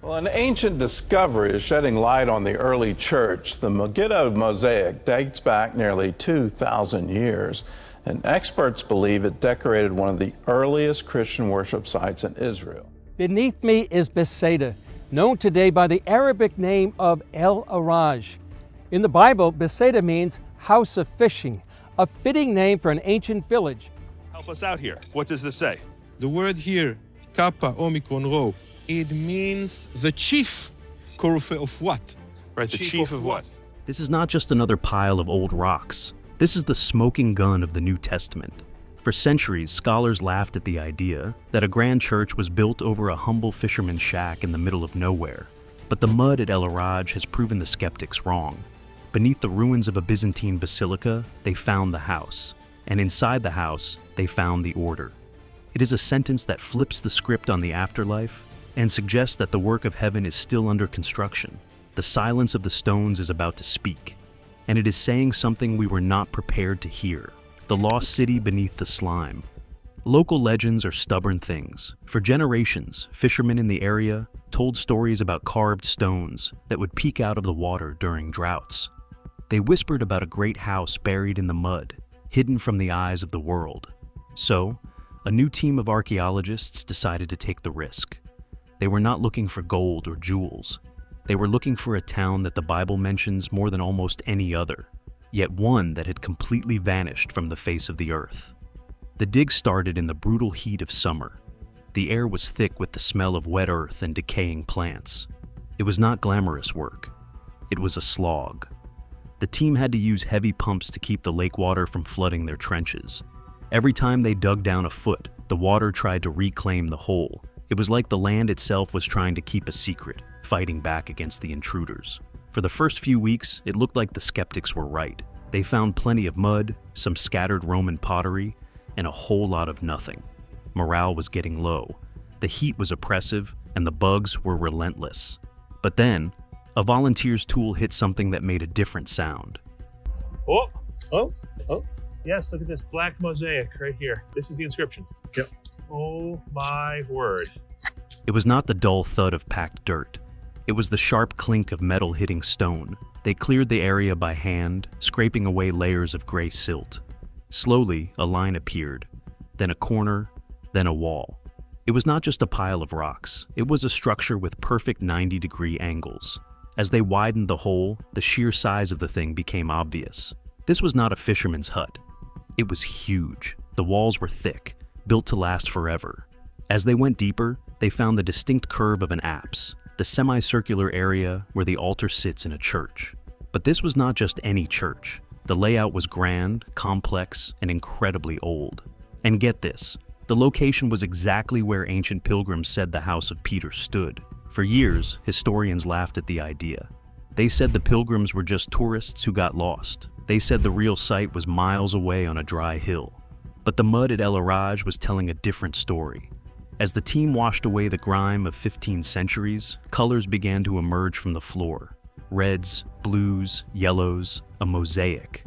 Well, an ancient discovery is shedding light on the early church. The Megiddo mosaic dates back nearly 2,000 years, and experts believe it decorated one of the earliest Christian worship sites in Israel. Beneath me is Bethsaida, known today by the Arabic name of El-Araj. In the Bible, Bethsaida means house of fishing, a fitting name for an ancient village. Help us out here. What does this say? The word here, Kappa Omicron Rho, it means the chief Korufe of what? Right, the chief of what? This is not just another pile of old rocks. This is the smoking gun of the New Testament. For centuries, scholars laughed at the idea that a grand church was built over a humble fisherman's shack in the middle of nowhere. But the mud at El-Araj has proven the skeptics wrong. Beneath the ruins of a Byzantine basilica, they found the house. And inside the house, they found the order. It is a sentence that flips the script on the afterlife and suggests that the work of heaven is still under construction. The silence of the stones is about to speak, and it is saying something we were not prepared to hear. The lost city beneath the slime. Local legends are stubborn things. For generations, fishermen in the area told stories about carved stones that would peek out of the water during droughts. They whispered about a great house buried in the mud, hidden from the eyes of the world. So, a new team of archaeologists decided to take the risk. They were not looking for gold or jewels. They were looking for a town that the Bible mentions more than almost any other, yet one that had completely vanished from the face of the earth. The dig started in the brutal heat of summer. The air was thick with the smell of wet earth and decaying plants. It was not glamorous work. It was a slog. The team had to use heavy pumps to keep the lake water from flooding their trenches. Every time they dug down a foot, the water tried to reclaim the hole. It was like the land itself was trying to keep a secret, fighting back against the intruders. For the first few weeks, it looked like the skeptics were right. They found plenty of mud, some scattered Roman pottery, and a whole lot of nothing. Morale was getting low. The heat was oppressive, and the bugs were relentless. But then, a volunteer's tool hit something that made a different sound. Oh, Oh. yes, look at this black mosaic right here. This is the inscription. Yep. Oh my word. It was not the dull thud of packed dirt. It was the sharp clink of metal hitting stone. They cleared the area by hand, scraping away layers of gray silt. Slowly, a line appeared, then a corner, then a wall. It was not just a pile of rocks. It was a structure with perfect 90-degree angles. As they widened the hole, the sheer size of the thing became obvious. This was not a fisherman's hut. It was huge. The walls were thick, built to last forever. As they went deeper, they found the distinct curve of an apse, the semicircular area where the altar sits in a church. But this was not just any church. The layout was grand, complex, and incredibly old. And get this, the location was exactly where ancient pilgrims said the house of Peter stood. For years, historians laughed at the idea. They said the pilgrims were just tourists who got lost. They said the real site was miles away on a dry hill. But the mud at El-Araj was telling a different story. As the team washed away the grime of 15 centuries, colors began to emerge from the floor. Reds, blues, yellows, a mosaic.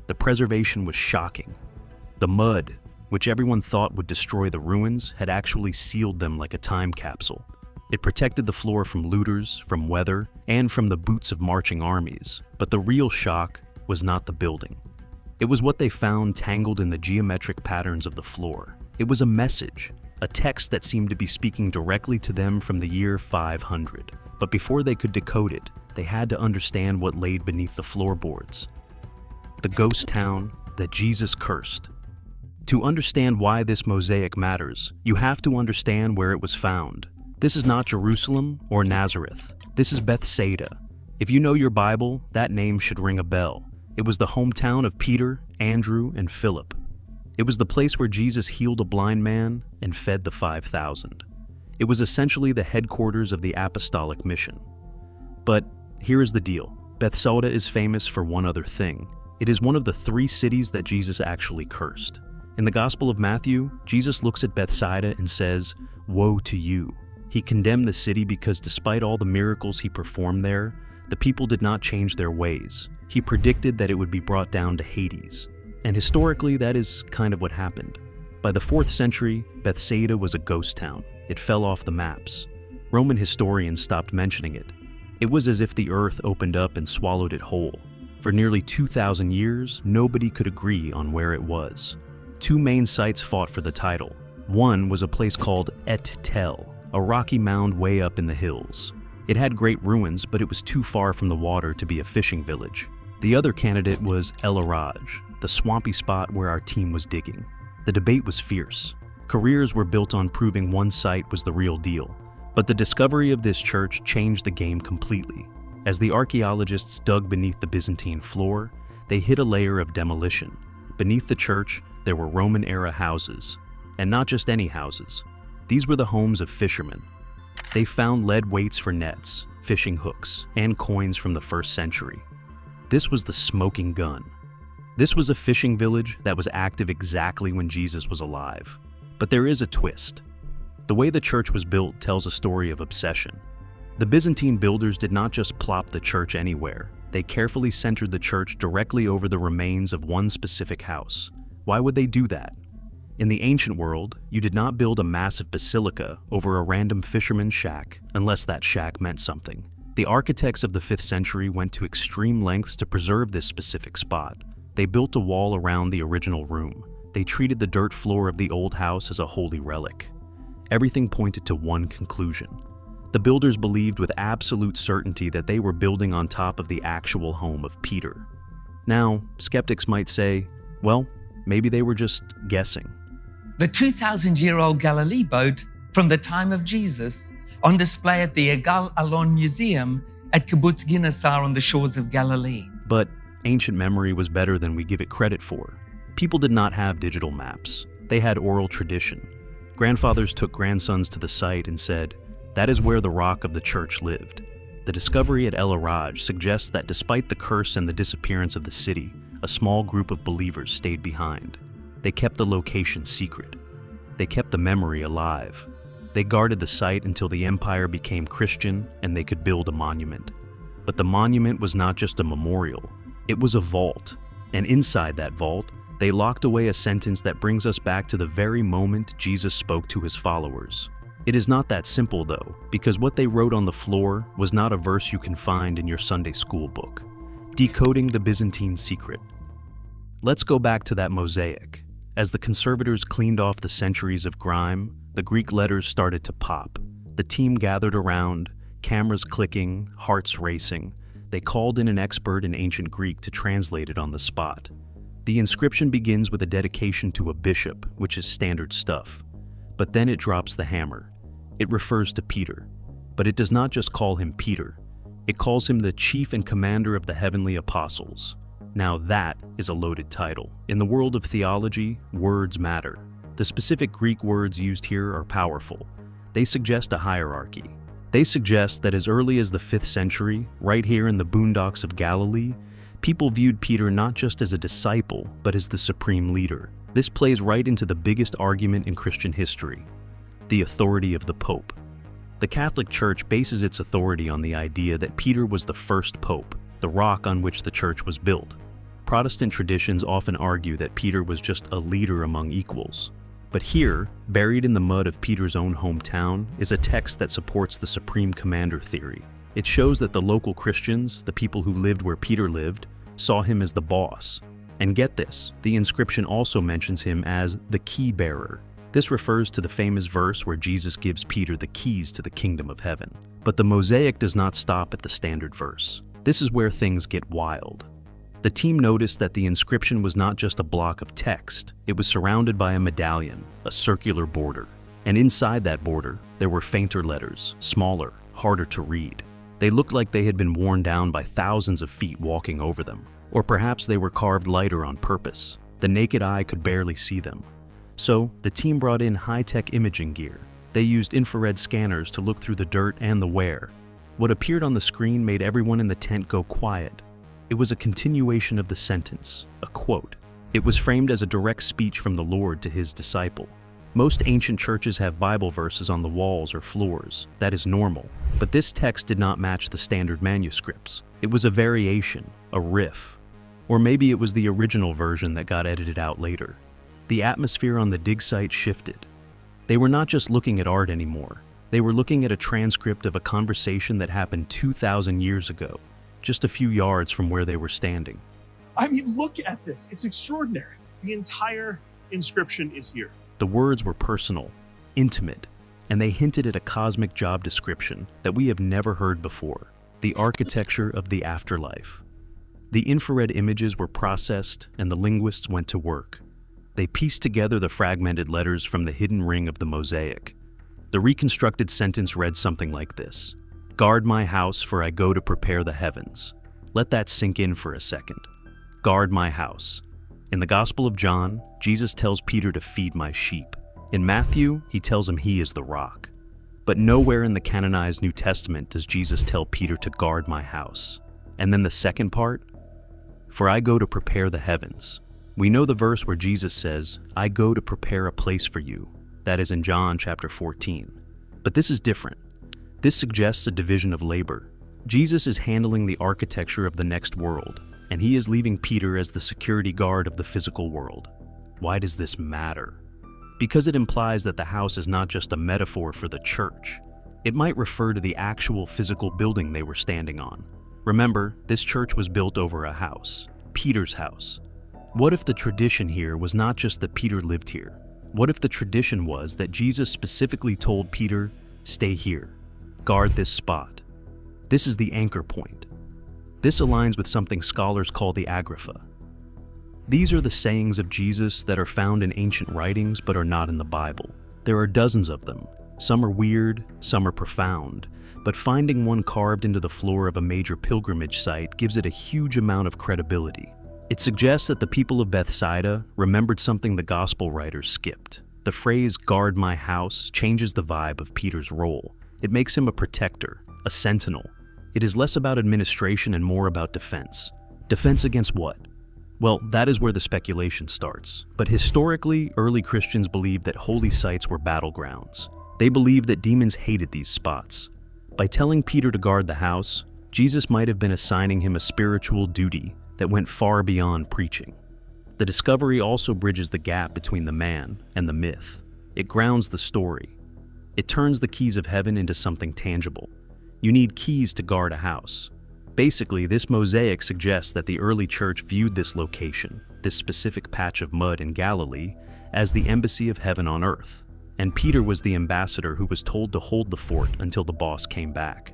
The preservation was shocking. The mud, which everyone thought would destroy the ruins, had actually sealed them like a time capsule. It protected the floor from looters, from weather, and from the boots of marching armies. But the real shock was not the building. It was what they found tangled in the geometric patterns of the floor. It was a message, a text that seemed to be speaking directly to them from the year 500. But before they could decode it, they had to understand what laid beneath the floorboards. The ghost town that Jesus cursed. To understand why this mosaic matters, you have to understand where it was found. This is not Jerusalem or Nazareth. This is Bethsaida. If you know your Bible, that name should ring a bell. It was the hometown of Peter, Andrew, and Philip. It was the place where Jesus healed a blind man and fed the 5,000. It was essentially the headquarters of the apostolic mission. But here is the deal. Bethsaida is famous for one other thing. It is one of the 3 cities that Jesus actually cursed. In the Gospel of Matthew, Jesus looks at Bethsaida and says, "Woe to you." He condemned the city because despite all the miracles he performed there, the people did not change their ways. He predicted that it would be brought down to Hades. And historically, that is kind of what happened. By the 4th century, Bethsaida was a ghost town. It fell off the maps. Roman historians stopped mentioning it. It was as if the earth opened up and swallowed it whole. For nearly 2,000 years, nobody could agree on where it was. Two main sites fought for the title. One was a place called Et-Tel, a rocky mound way up in the hills. It had great ruins, but it was too far from the water to be a fishing village. The other candidate was El-Araj, the swampy spot where our team was digging. The debate was fierce. Careers were built on proving one site was the real deal. But the discovery of this church changed the game completely. As the archaeologists dug beneath the Byzantine floor, they hit a layer of demolition. Beneath the church, there were Roman-era houses. And not just any houses. These were the homes of fishermen. They found lead weights for nets, fishing hooks, and coins from the 1st century. This was the smoking gun. This was a fishing village that was active exactly when Jesus was alive. But there is a twist. The way the church was built tells a story of obsession. The Byzantine builders did not just plop the church anywhere. They carefully centered the church directly over the remains of one specific house. Why would they do that? In the ancient world, you did not build a massive basilica over a random fisherman's shack unless that shack meant something. The architects of the 5th century went to extreme lengths to preserve this specific spot. They built a wall around the original room. They treated the dirt floor of the old house as a holy relic. Everything pointed to one conclusion. The builders believed with absolute certainty that they were building on top of the actual home of Peter. Now, skeptics might say, well, maybe they were just guessing. The 2,000-year-old Galilee boat from the time of Jesus on display at the Egal Alon Museum at Kibbutz Ginnasar on the shores of Galilee. But ancient memory was better than we give it credit for. People did not have digital maps. They had oral tradition. Grandfathers took grandsons to the site and said, that is where the rock of the church lived. The discovery at El-Araj suggests that despite the curse and the disappearance of the city, a small group of believers stayed behind. They kept the location secret. They kept the memory alive. They guarded the site until the empire became Christian and they could build a monument. But the monument was not just a memorial. It was a vault. And inside that vault, they locked away a sentence that brings us back to the very moment Jesus spoke to his followers. It is not that simple though, because what they wrote on the floor was not a verse you can find in your Sunday school book. Decoding the Byzantine secret. Let's go back to that mosaic. As the conservators cleaned off the centuries of grime, the Greek letters started to pop. The team gathered around, cameras clicking, hearts racing. They called in an expert in ancient Greek to translate it on the spot. The inscription begins with a dedication to a bishop, which is standard stuff. But then it drops the hammer. It refers to Peter. But it does not just call him Peter. It calls him the chief and commander of the heavenly apostles. Now that is a loaded title. In the world of theology, words matter. The specific Greek words used here are powerful. They suggest a hierarchy. They suggest that as early as the 5th century, right here in the boondocks of Galilee, people viewed Peter not just as a disciple, but as the supreme leader. This plays right into the biggest argument in Christian history, the authority of the Pope. The Catholic Church bases its authority on the idea that Peter was the first pope, the rock on which the church was built. Protestant traditions often argue that Peter was just a leader among equals. But here, buried in the mud of Peter's own hometown, is a text that supports the supreme commander theory. It shows that the local Christians, the people who lived where Peter lived, saw him as the boss. And get this, the inscription also mentions him as the key bearer. This refers to the famous verse where Jesus gives Peter the keys to the kingdom of heaven. But the mosaic does not stop at the standard verse. This is where things get wild. The team noticed that the inscription was not just a block of text, it was surrounded by a medallion, a circular border. And inside that border, there were fainter letters, smaller, harder to read. They looked like they had been worn down by thousands of feet walking over them. Or perhaps they were carved lighter on purpose. The naked eye could barely see them. So, the team brought in high-tech imaging gear. They used infrared scanners to look through the dirt and the wear. What appeared on the screen made everyone in the tent go quiet. It was a continuation of the sentence, a quote. It was framed as a direct speech from the Lord to his disciple. Most ancient churches have Bible verses on the walls or floors. That is normal. But this text did not match the standard manuscripts. It was a variation, a riff. Or maybe it was the original version that got edited out later. The atmosphere on the dig site shifted. They were not just looking at art anymore. They were looking at a transcript of a conversation that happened 2,000 years ago, just a few yards from where they were standing. I mean, look at this. It's extraordinary. The entire inscription is here. The words were personal, intimate, and they hinted at a cosmic job description that we have never heard before: the architecture of the afterlife. The infrared images were processed, and the linguists went to work. They pieced together the fragmented letters from the hidden ring of the mosaic. The reconstructed sentence read something like this: "Guard my house, for I go to prepare the heavens." Let that sink in for a second. Guard my house. In the Gospel of John, Jesus tells Peter to feed my sheep. In Matthew, he tells him he is the rock. But nowhere in the canonized New Testament does Jesus tell Peter to guard my house. And then the second part, "For I go to prepare the heavens." We know the verse where Jesus says, "I go to prepare a place for you." That is in John chapter 14. But this is different. This suggests a division of labor. Jesus is handling the architecture of the next world, and he is leaving Peter as the security guard of the physical world. Why does this matter? Because it implies that the house is not just a metaphor for the church. It might refer to the actual physical building they were standing on. Remember, this church was built over a house, Peter's house. What if the tradition here was not just that Peter lived here? What if the tradition was that Jesus specifically told Peter, "Stay here, guard this spot"? This is the anchor point. This aligns with something scholars call the agrapha. These are the sayings of Jesus that are found in ancient writings but are not in the Bible. There are dozens of them. Some are weird, some are profound, but finding one carved into the floor of a major pilgrimage site gives it a huge amount of credibility. It suggests that the people of Bethsaida remembered something the gospel writers skipped. The phrase "guard my house" changes the vibe of Peter's role. It makes him a protector, a sentinel. It is less about administration and more about defense. Defense against what? Well, that is where the speculation starts. But historically, early Christians believed that holy sites were battlegrounds. They believed that demons hated these spots. By telling Peter to guard the house, Jesus might have been assigning him a spiritual duty that went far beyond preaching. The discovery also bridges the gap between the man and the myth. It grounds the story. It turns the keys of heaven into something tangible. You need keys to guard a house. Basically, this mosaic suggests that the early church viewed this location, this specific patch of mud in Galilee, as the embassy of heaven on earth. And Peter was the ambassador who was told to hold the fort until the boss came back.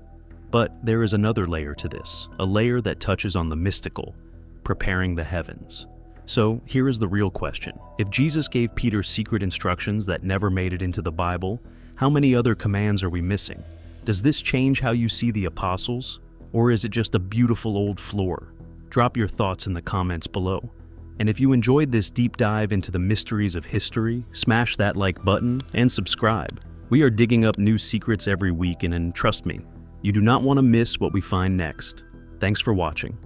But there is another layer to this, a layer that touches on the mystical, preparing the heavens. So here is the real question. If Jesus gave Peter secret instructions that never made it into the Bible, how many other commands are we missing? Does this change how you see the apostles? Or is it just a beautiful old floor? Drop your thoughts in the comments below. And if you enjoyed this deep dive into the mysteries of history, smash that like button and subscribe. We are digging up new secrets every week, and trust me, you do not want to miss what we find next. Thanks for watching.